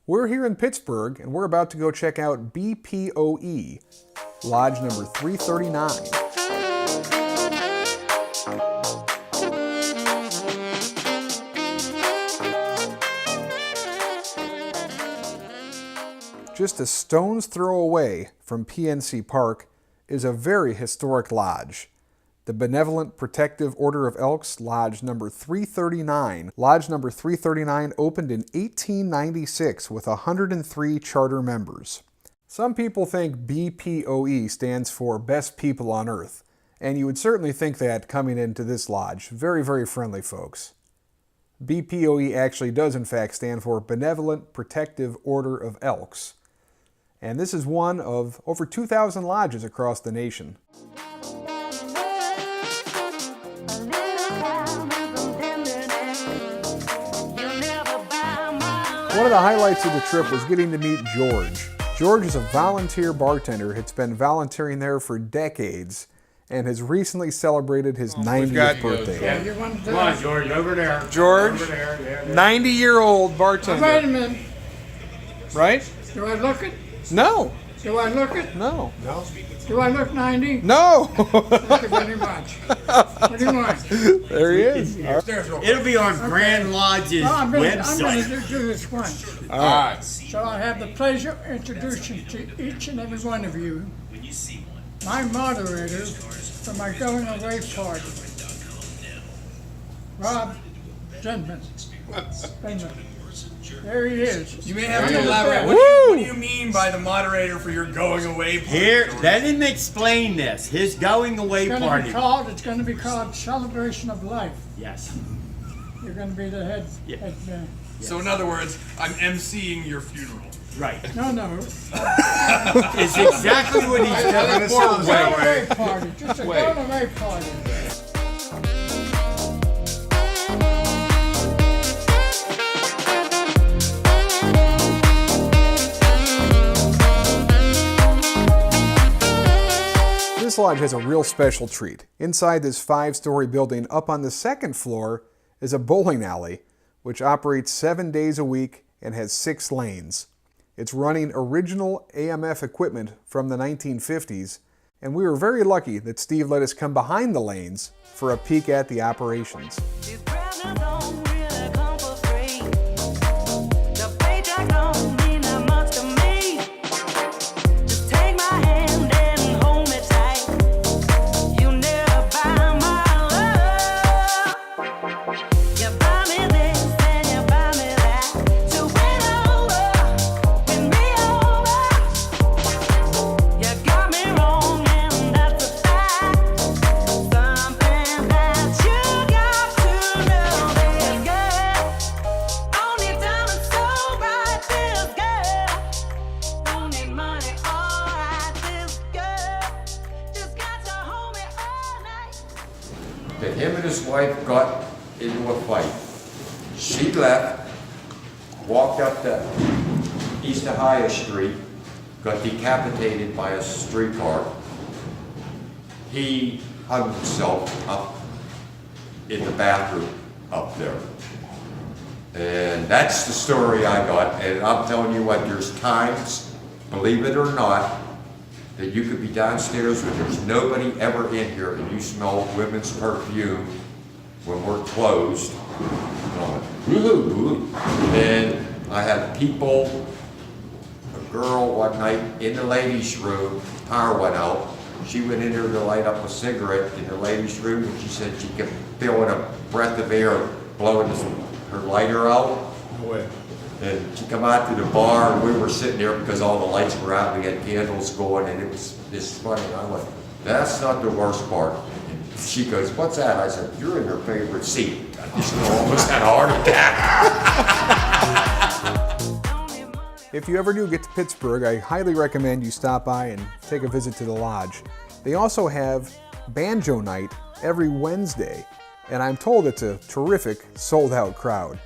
We're here in Pittsburgh, and we're about to go check out BPOE, Lodge number 339. Just a stone's throw away from PNC Park is a very historic lodge. The Benevolent Protective Order of Elks, Lodge number 339. Lodge number 339 opened in 1896 with 103 charter members. Some people think BPOE stands for Best People on Earth, and you would certainly think that coming into this lodge. Very, very friendly folks. BPOE actually does in fact stand for Benevolent Protective Order of Elks. And this is one of over 2,000 lodges across the nation. One of the highlights of the trip was getting to meet George. George is a volunteer bartender. It's been volunteering there for decades and has recently celebrated his 90th birthday. Come on, George, over there. George, over there. Yeah. 90-year-old bartender. Wait a minute. Right? Do I look it? No. Do I look it? No. No? Do I look 90? No. Thank you very much. What do you want? There he is. It'll be on Grand Lodge's I'm going website. to do this once. All right. So I have the pleasure of introducing to each and every one of you my moderator for my going away party, Rob Zinman. There he is. You may have to elaborate. Woo! What do you mean by the moderator for your going away party? Here, let him explain this. His going away party. It's going to be called Celebration of Life. Yes. You're going to be the head. Yeah. head man. So in other words, I'm emceeing your funeral. Right. No. It's exactly what he's done before. Going away party. Just a going away party. This lodge has a real special treat. Inside this 5-story building, up on the second floor, is a bowling alley, which operates 7 days a week and has 6 lanes. It's running original AMF equipment from the 1950s, and we were very lucky that Steve let us come behind the lanes for a peek at the operations. That him and his wife got into a fight. She left, walked up to East Ohio Street, got decapitated by a streetcar. He hung himself up in the bathroom up there. And that's the story I got. And I'm telling you what, there's times, believe it or not, that you could be downstairs when there's nobody ever in here and you smell women's perfume when we're closed. And I had people, a girl one night in the ladies' room, power went out. She went in there to light up a cigarette in the ladies' room and she said she kept feeling a breath of air blowing her lighter out. No way. And she come out to the bar, and we were sitting there because all the lights were out, we had candles going, and it was this funny. And I went, that's not the worst part. And she goes, what's that? I said, you're in her favorite seat. I just almost had a heart attack. If you ever do get to Pittsburgh, I highly recommend you stop by and take a visit to the lodge. They also have banjo night every Wednesday, and I'm told it's a terrific sold-out crowd.